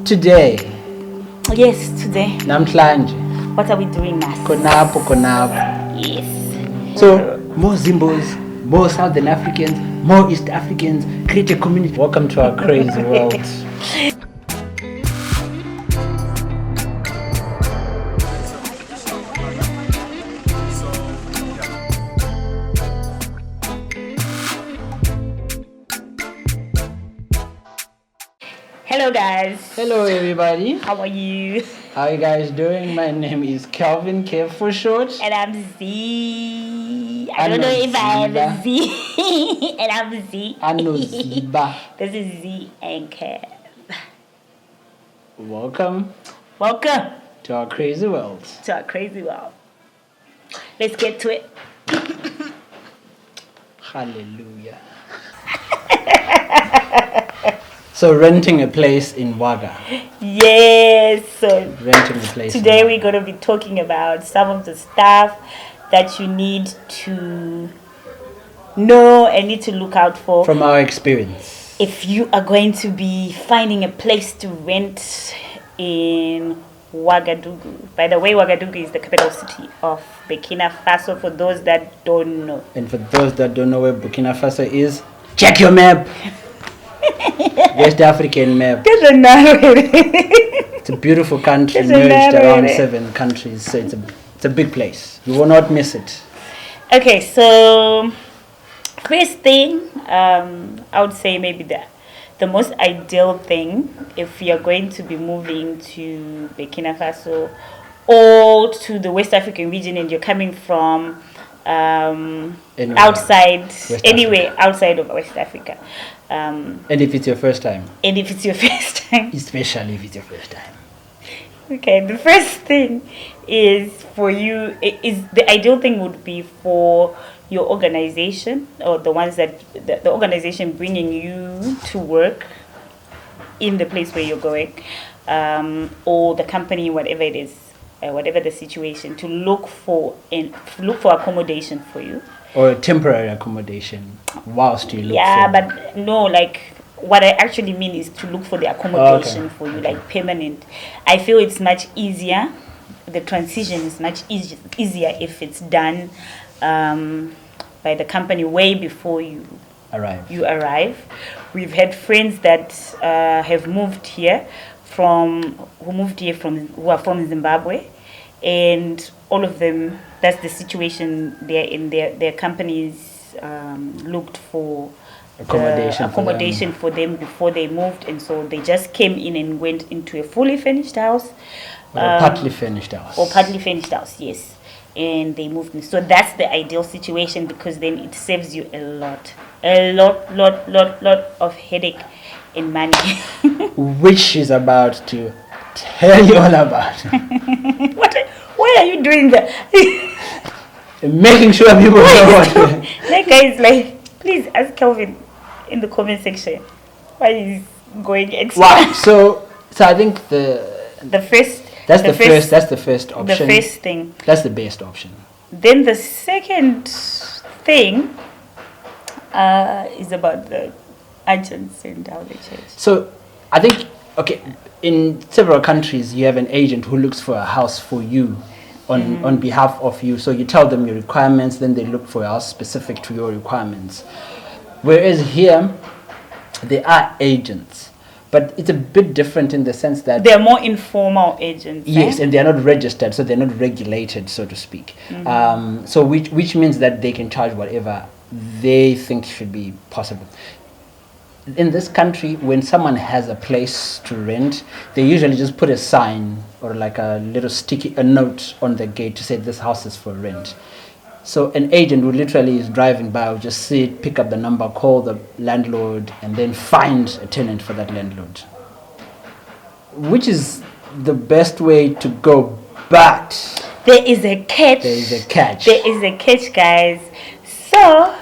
Today, Yes, today. namhlanje, What are we doing, Mas? konapho. Yes. So, more Zimbos, more Southern Africans, more East Africans, create a community. Welcome to our crazy world. Hello, guys. Hello, everybody. How are you? How are you guys doing? My name is Kelvin, Kev for short. And I'm Z. I I don't know know if I have Ziba. a Z. And I'm Z. I know Ziba. This is Z and Kev. Welcome Welcome to our crazy world. to our crazy world. Let's get to it. Hallelujah. So, renting a place in Ouagadougou. Yes. So Renting a place. today in we're going to be talking about some of the stuff that you need to know and need to look out for From our experience. if you are going to be finding a place to rent in Ouagadougou. By the way, Ouagadougou is the capital city of Burkina Faso, for those that don't know. And for those that don't know where Burkina Faso is, check your map. West African map. It's a beautiful country merged around 7 countries, so it's a big place. You will not miss it. Okay, so first thing, I would say maybe the most ideal thing if you're going to be moving to Burkina Faso or to the West African region and you're coming from outside, outside of West Africa. And if it's your first time. Especially if it's your first time. Okay, the first thing is for you, is the ideal thing would be for your organization or the ones that the organization bringing you to work in the place where you're going, or the company, whatever it is, whatever the situation, to look for accommodation for you. Or a temporary accommodation whilst you look for. Yeah, but no, like what I actually mean is to look for the accommodation for you, like permanent. I feel it's much easier. The transition is much easier if it's done by the company way before you arrive. We've had friends that have moved here who are from Zimbabwe, and all of them, that's the situation they're in. Their companies looked for accommodation for them before they moved, and so they just came in and went into a fully furnished house. Or partly furnished house. Yes. And they moved in. So that's the ideal situation, because then it saves you a lot of headache and money. Which she's about to tell you all about. Why are you doing that? Making sure people know what. Like, guys, like, please ask Kelvin in the comment section why he's going extra. Wow. So I think that's the first option. The first thing. That's the best option. Then the second thing is about the agents and how they change. So I think, in several countries you have an agent who looks for a house for you on behalf of you. So you tell them your requirements, then they look for a house specific to your requirements. Whereas here, there are agents. But it's a bit different in the sense that they're more informal agents. Yes, and they're not registered, so they're not regulated, so to speak. So which means that they can charge whatever they think should be possible. In this country, when someone has a place to rent, they usually just put a sign or like a little a note on the gate to say this house is for rent. So an agent who literally is driving by will just see it, pick up the number, call the landlord, and then find a tenant for that landlord. Which is the best way to go, but there is a catch. There is a catch, guys. So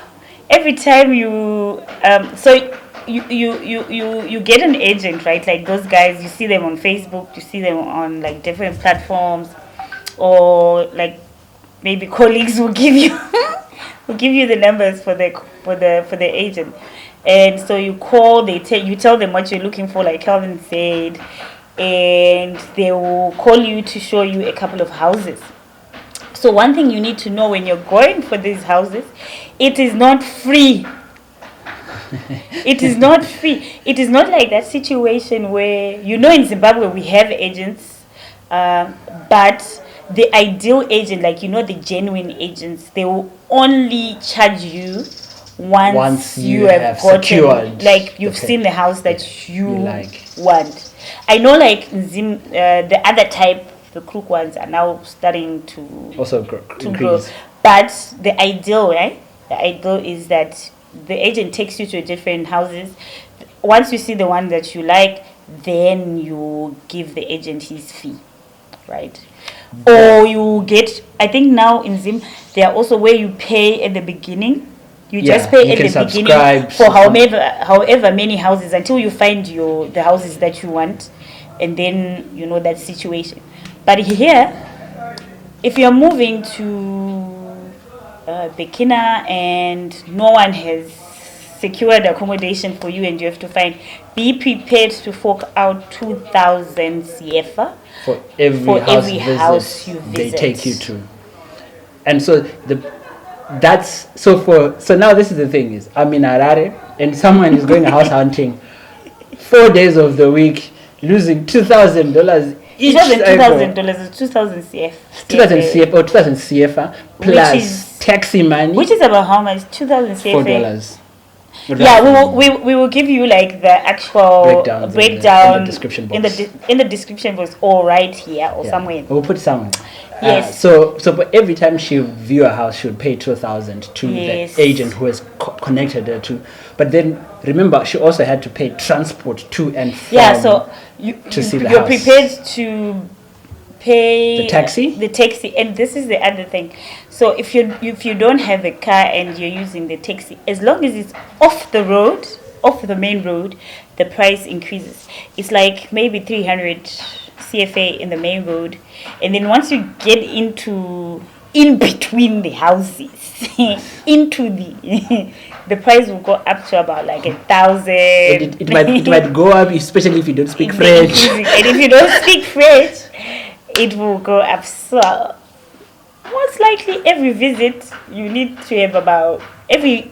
every time you you get an agent, right? Like those guys, you see them on Facebook, you see them on like different platforms, or like maybe colleagues will give you the numbers for the agent, and so you call. You tell them what you're looking for, like Calvin said, and they will call you to show you a couple of houses. So one thing you need to know when you're going for these houses, it is not free. It is not free. It is not like that situation where, in Zimbabwe we have agents, but the ideal agent, like the genuine agents, they will only charge you once you have gotten, secured, like you've seen the house that you like. Want. I know, like the other type, the crook ones are now starting to also grow. But the ideal, right? The ideal is that the agent takes you to different houses. Once you see the one that you like, then you give the agent his fee, right? Or you get, I think now in Zim, there are also where you pay at the beginning. You just pay at the beginning for however many houses until you find the houses that you want, and then that situation. But here, if you're moving to Burkina and no one has secured accommodation for you and you have to be prepared to fork out 2,000 CFA for every house you visit. They take you to. And so so now this is the thing is, I'm in Harare and someone is going house hunting 4 days of the week, losing $2,000 each. It wasn't $2,000, it's 2,000 CF. 2,000 CF or 2,000 CFA plus taxi money. Which is about how much? 2,000 CFA. $4. Yeah, we will give you like the actual breakdown in the description box. In the description box, or right here or somewhere. We'll put somewhere. Yes. So every time she view a house, she would pay 2,000 to the agent who is connected her to. But then remember, she also had to pay transport to and from. Yeah. So you're prepared to pay the taxi, and this is the other thing. So if you don't have a car and you're using the taxi, as long as it's off the main road, the price increases. It's like maybe 300 CFA in the main road, and then once you get in between the houses, into the price will go up to about like 1,000. It might go up, especially if you don't speak French. And if you don't speak French, it will go up. So most likely every visit you need to have about every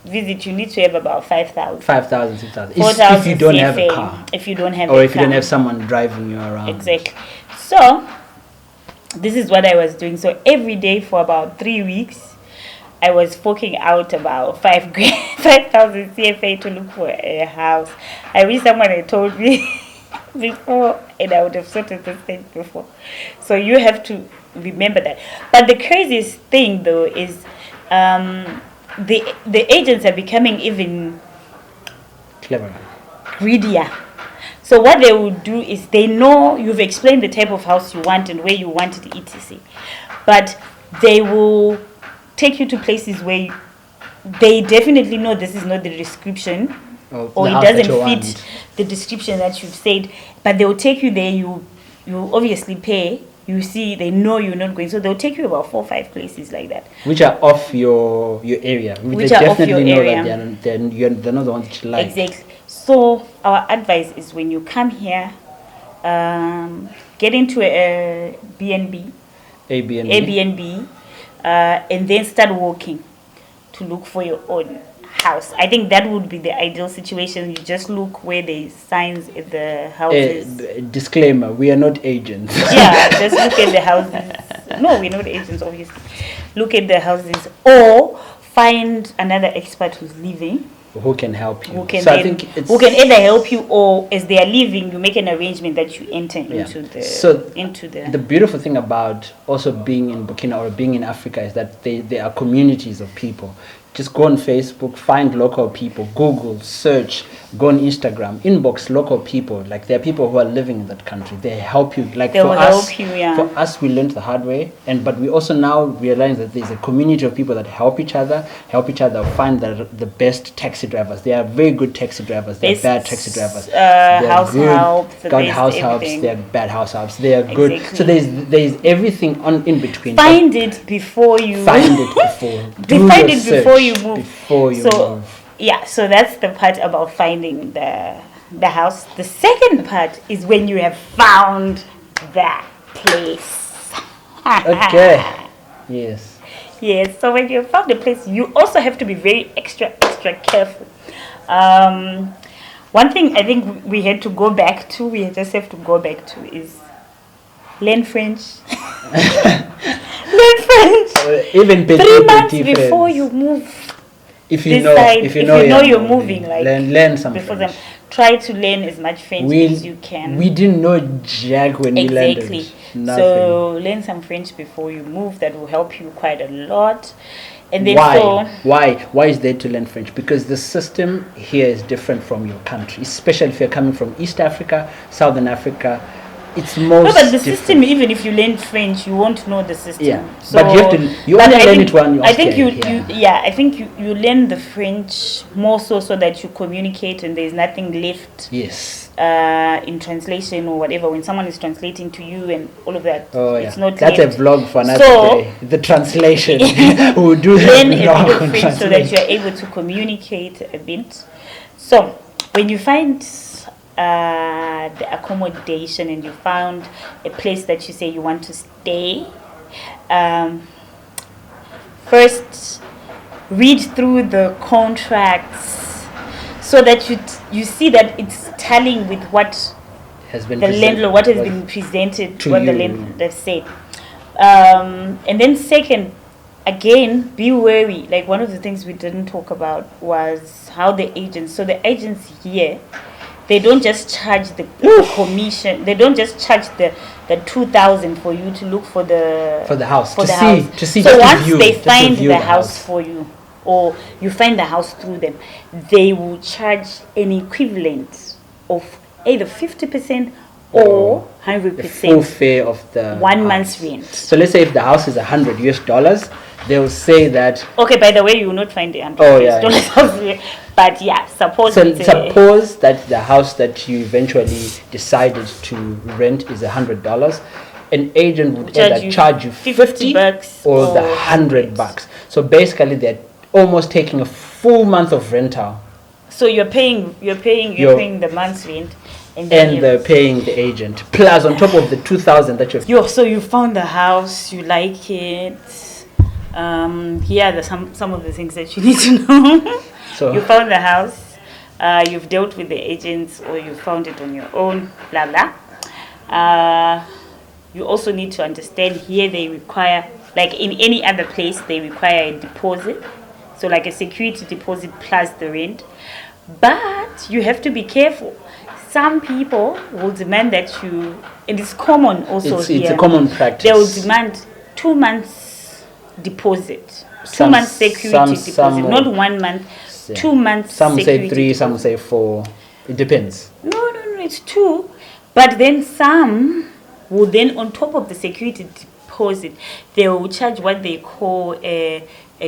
visit you need to have about 5,000. 5,000, 6,000. 4,000 if you don't have a car. If you don't have or if you don't have someone driving you around. Exactly. So this is what I was doing. So every day for about 3 weeks, I was forking out about 5,000 CFA to look for a house. I wish someone had told me before, and I would have sorted this thing before. So you have to remember that. But the craziest thing though is the agents are becoming even cleverer, greedier. So what they will do is, they know you've explained the type of house you want and where you want it, etc. But they will take you to places where they definitely know this is not the description, or it doesn't fit the description that you've said. But they will take you there. You obviously pay. You see, they know you're not going, so they'll take you about 4 or 5 places like that, which are off your area. Which are off your area. They're not the ones that you like. Exactly. So our advice is, when you come here, get into a BNB, and then start walking to look for your own house. I think that would be the ideal situation. You just look where there's signs at the houses. Disclaimer: we are not agents. Yeah, just look at the houses. No, we're not agents, obviously. Look at the houses, or find another expert who's living, who can help you. Who can either help you, or as they are leaving, you make an arrangement that you enter into the. The beautiful thing about also being in Burkina or being in Africa is that there are communities of people. Just go on Facebook, find local people, Google, search, go on Instagram, inbox local people. Like, there are people who are living in that country. They help you. Like, for us, we learned the hard way, but we also now realize that there's a community of people that help each other find the best taxi drivers. There are very good taxi drivers. There are bad taxi drivers. House helps. There are bad house helps. They are good. Exactly. So there's everything in between. Find it before you move. Yeah, so that's the part about finding the the house. The second part is when you have found that place. Okay. Yes. Yes, so when you have found the place, you also have to be very extra careful. One thing I think we just have to go back to is learn French. Learn French. Even 3 months before you move. If you know you're moving, like learn some before French. them. Try to learn as much French as you can. We didn't know jack when we learned it. Nothing. So learn some French before you move. That will help you quite a lot. And then why is there to learn French? Because the system here is different from your country, especially if you're coming from East Africa, Southern Africa. It's most no, but the different. system, even if you learn French, you won't know the system. Yeah, so, but you only learn it when you're I think I think you learn the French more so that you communicate and there's nothing left. Yes. In translation or whatever, when someone is translating to you and all of that, it's not that's left. a vlog for another day. The translation. We'll do learn a bit of French so that you're able to communicate a bit. So when you find the accommodation and you found a place that you say you want to stay, first read through the contracts so that you see that it's tallying with what has been landlord, what has been presented, what the landlord has said. And then second, again, be wary. Like one of the things we didn't talk about was how the agents here, they don't just charge the commission. They don't just charge the 2,000 for you to look for the house. To see. So once they find the house for you, or you find the house through them, they will charge an equivalent of either 50% or 100%. Full fare of the 1 month's rent. So let's say if the house is $100, they'll say that. Okay, by the way, you will not find the $100 house. But yeah, suppose that the house that you eventually decided to rent is $100, an agent would either charge you $50 or the $100. So basically, they're almost taking a full month of rental. So you're paying the month's rent, and they're paying the agent plus on top of the 2,000 that you've. So you found the house, you like it. Here are some of the things that you need to know. So you found the house, you've dealt with the agents, or you found it on your own, blah blah. You also need to understand here they require, like in any other place, they require a deposit. So like a security deposit plus the rent. But you have to be careful. Some people will demand that you, and it's common also here. It's a common practice. They will demand 2 months deposit. 2 months security deposit, not 1 month. 2 months. Some say 3, some say 4. It depends. No, it's 2. But then some will then, on top of the security deposit, they will charge what they call a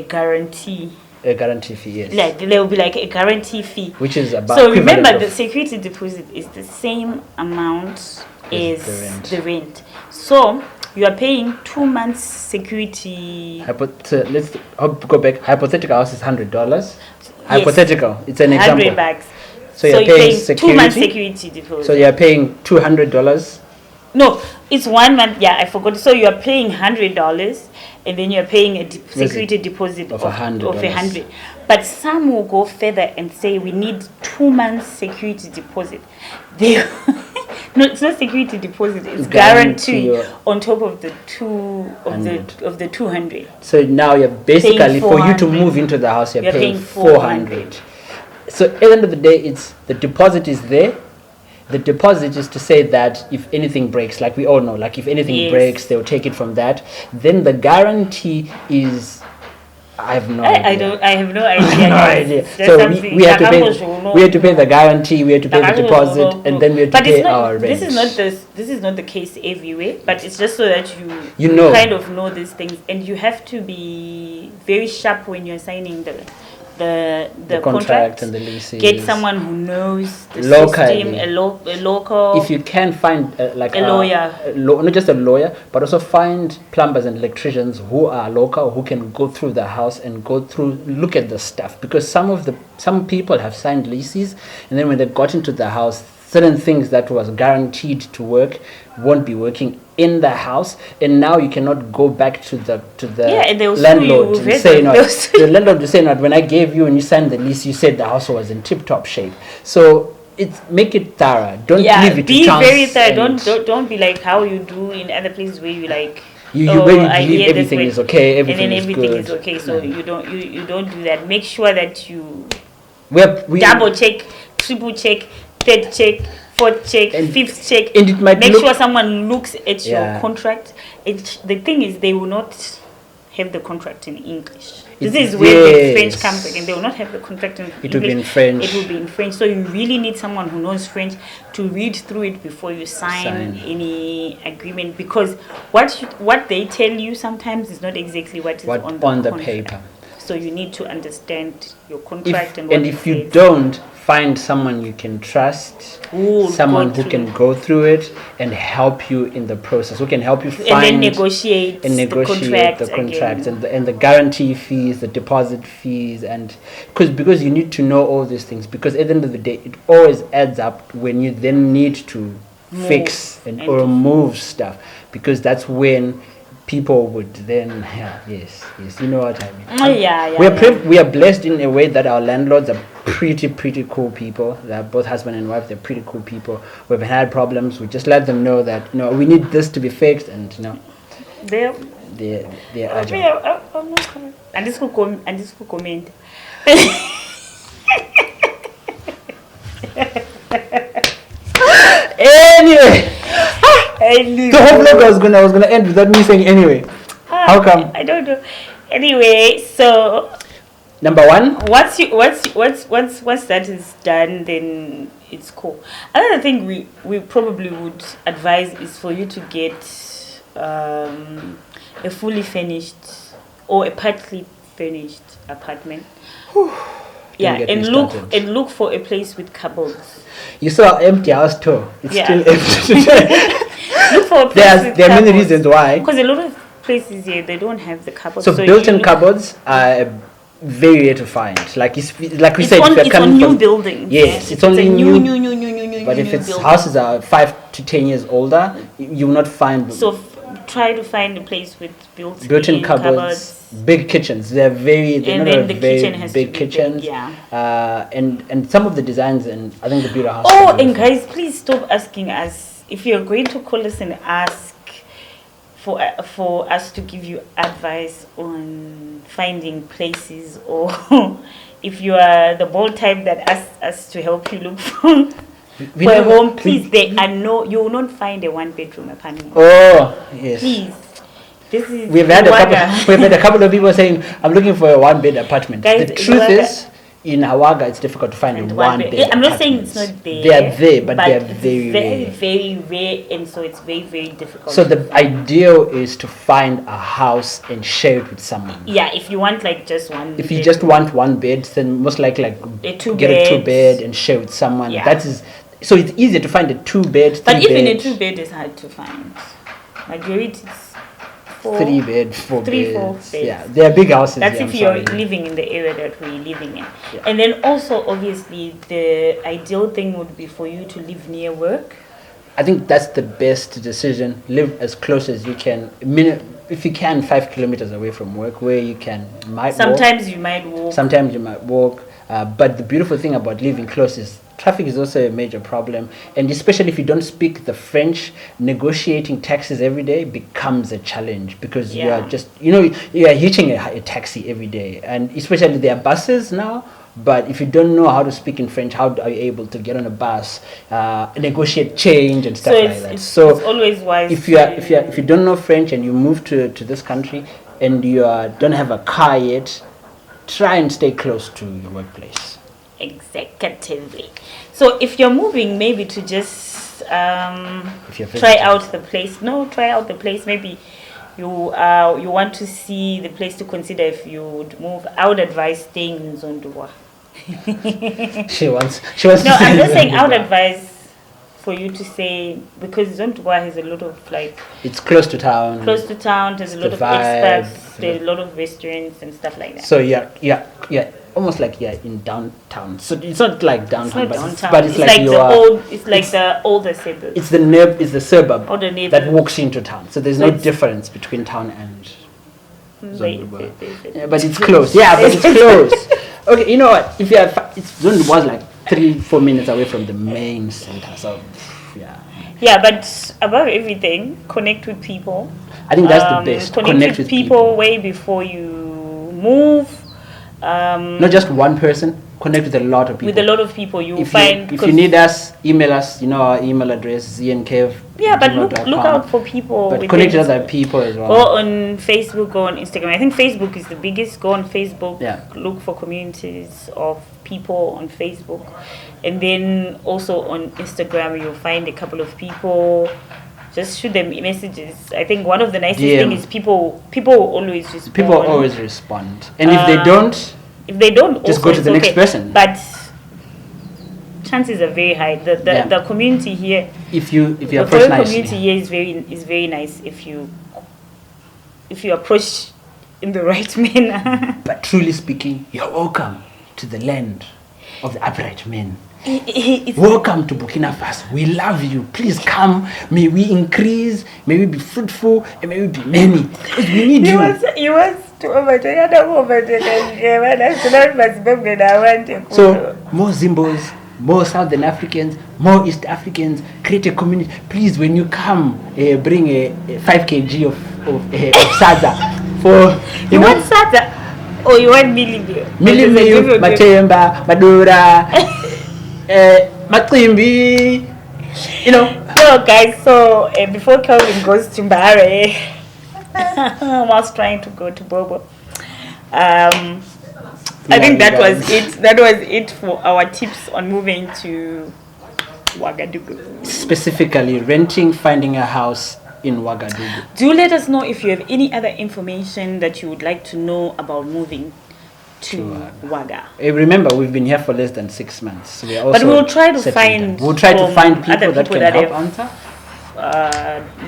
guarantee. A guarantee fee, yes. Like there will be like a guarantee fee, which is about. So remember, the security deposit is the same amount as the rent. So you are paying 2 months security. Let's go back. Hypothetical house is $100. Yes. Hypothetical. It's an example. $100. So you're paying security. 2 months security deposit. So you're paying $200. No, it's 1 month. Yeah, I forgot. So you are paying $100, and then you're paying a security deposit of $100. But some will go further and say we need 2 months security deposit. No, it's not security deposit. It's guarantee on top of the 200. So now you're basically, for you to move into the house, you're paying 400. So at the end of the day, it's the deposit is there. The deposit is to say that if anything breaks, like we all know, like if anything breaks, they'll take it from that. Then the guarantee is, I have no idea. I have no idea. No idea. So we have to pay the guarantee, we have to pay the deposit, and then we have to pay our rent. This is not the case everywhere, but it's just so that you know, kind of know these things, and you have to be very sharp when you're signing the the contract and the leases. Get someone who knows the Locally. system, a local. If you can find like a lawyer, not just a lawyer, but also find plumbers and electricians who are local, who can go through the house and look at the stuff, because some people have signed leases, and then when they got into the house, certain things that was guaranteed to work won't be working in the house, and now you cannot go back to the and landlord and say no. The landlord will say no. When I gave you and you signed the lease, you said the house was in tip-top shape. So make it thorough. Don't leave it to chance. Be very thorough. Don't be like how you do in other places where you like. You believe everything is okay, everything is okay. So you don't do that. Make sure that you we double check, triple check, third check, fourth check, fifth check. And it might make sure someone looks at your contract. The thing is, they will not have the contract in English. This is where the French comes again. They will not have the contract in English. It will be in French. It will be in French. So you really need someone who knows French to read through it before you sign any agreement, because what they tell you sometimes is not exactly what is on the paper. So you need to understand your contract and if you don't, find someone you can trust, someone who can go through it and help you in the process, who can help you find and then negotiate the contract and the guarantee fees, the deposit fees, and because you need to know all these things, because at the end of the day it always adds up when you then need to fix or move stuff, because that's when people would then yes, you know what I mean. We are blessed in a way that our landlords are pretty cool people. They're both husband and wife. They're pretty cool people. We've had problems, we just let them know that we need this to be fixed, and they're agile. I'm not coming. And this will comment. Anyway, the whole vlog I was gonna end without me saying anyway. How come? I don't know. Anyway, so number one. Once that is done, then it's cool. Another thing we probably would advise is for you to get a fully furnished or a partly furnished apartment. And look for a place with cupboards. You saw an empty house tour. It's still empty. Look for a place there are many reasons why. Because a lot of places here, they don't have the cupboards. So built-in cupboards are very rare to find. Like we said, it's on new buildings. Yes, it's only new. But if its houses are 5 to 10 years older, you will not find. So try to find a place with built-in cupboards. Big kitchens. They're not the very kitchen has big kitchens. Big, and some of the designs, and I think the Bureau House. And guys, please stop asking us if you're going to call us and ask for us to give you advice on finding places, or if you are the bold type that asks us to help you look for a home. Please, you will not find a 1-bedroom apartment. Oh yes. Please. We've had a couple of people saying, I'm looking for a 1-bed apartment. Guys, the truth is, in Ouagadougou, it's difficult to find a 1-bed. I'm not saying it's not there. They are there, but they are very rare. Very rare, and so it's very, very difficult. So the ideal is to find a house and share it with someone. Yeah, if you want just one. If you just want 1 bed, then most likely get a 2-bed and share with someone. Yeah. So it's easier to find a 2-bed. But even a 2-bed is hard to find. Majority is 3 bed, 4 3, 4 beds. beds. Yeah, they are big houses. That's if you're living in the area that we're living in. Yeah. And then also, obviously, the ideal thing would be for you to live near work. I think that's the best decision. Live as close as you can. If you can, 5 kilometers away from work, where you Sometimes you might walk. Sometimes you might walk. But the beautiful thing about living close is traffic is also a major problem, and especially if you don't speak the French, negotiating taxis every day becomes a challenge, because you are just you are hitching a taxi every day, and especially there are buses now. But if you don't know how to speak in French, how are you able to get on a bus, negotiate change and stuff like that? So it's always wise. If you don't know French and you move to this country and you don't have a car yet, try and stay close to your workplace. Executively. So if you're moving, maybe to just try out the place. Maybe you want to see the place to consider if you would move, I would advise staying in Zondwa. She wants No, to I'm just saying I would Zondwa. advise for you to say, because Zondwa has a lot of like It's close to town. there's a lot the of vibe, expats, there's a lot of restaurants and stuff like that. So yeah, almost like in downtown. So it's not like It's downtown, not downtown. but it's like the older suburb. it's the suburb Or the neighborhood. that walks into town. So there's no difference between town and Zonderburg. Yeah, but it's close. Yeah, but it's close. Okay, you know what? If you have, Zonderburg was like 3-4 minutes away from the main center. So yeah. Yeah, but above everything, connect with people. I think that's the best. Connect with people way before you move. Not just one person. Connect with a lot of people. With a lot of people, you If find. you need us, email us. You know our email address, znkev. Yeah, but look out for people. But connect with other people as well. Go on Facebook, go on Instagram. I think Facebook is the biggest. Go on Facebook. Yeah. Look for communities of people on Facebook, and then also on Instagram you'll find a couple of people. Just shoot them messages. I think one of the nicest thing is people will always respond. People always respond, and if they don't, just go to the next person. But chances are very high. The community here. If you the approach nicely. community here is very nice if you approach in the right manner. But truly speaking, you're welcome to the land of the upright men. Welcome to Burkina Faso. We love you. Please come. May we increase. May we be fruitful, and may we be many. Because we need you. You want to overtake. I don't overtake. So more Zimbos, more Southern Africans, more East Africans. Create a community. Please, when you come, bring a 5 kg of sadza for you want sadza. Oh, you want milli Matemba, Madura, Matrimbi, you know. So guys, before Kelvin goes to Mbare, whilst trying to go to Bobo, I think that was it. That was it for our tips on moving to Ouagadougou. Specifically, renting, finding a house in Ouagadougou. Do let us know if you have any other information that you would like to know about moving to Ouaga. Remember, we've been here for less than 6 months. We are also but we'll try to find. We'll try to find people that can help answer.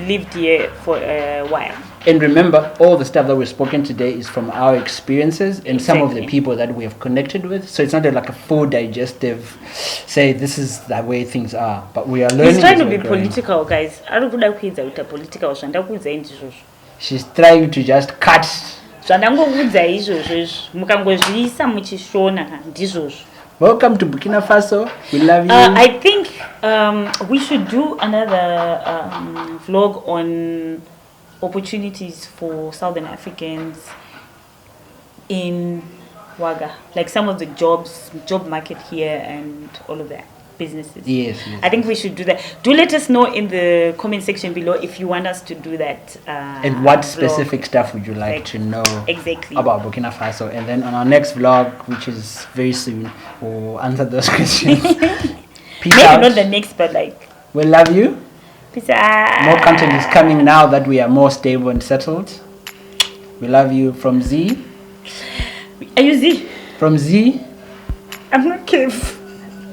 Lived here for a while. And remember, all the stuff that we've spoken today is from our experiences and some of the people that we have connected with. So it's not like a full digestive, say this is the way things are. But we are learning. He's trying to be political, guys. I don't know political. She's trying to just cut. Welcome to Burkina Faso. We love you. I think we should do another vlog on opportunities for Southern Africans in Ouaga, like some of the job market here and all of that, businesses. Yes. I think we should do that. Do let us know in the comment section below if you want us to do that. And what specific stuff would you like to know about Burkina Faso? And then on our next vlog, which is very soon, we'll answer those questions. Peace Maybe out. not the next, but like. We love you. Peace out. More content is coming now that we are more stable and settled. We love you from Z. Are you Z? From Z. I'm not Kev.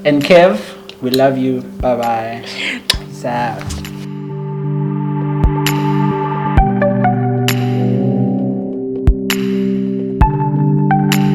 And Kev, we love you. Bye bye. Peace out.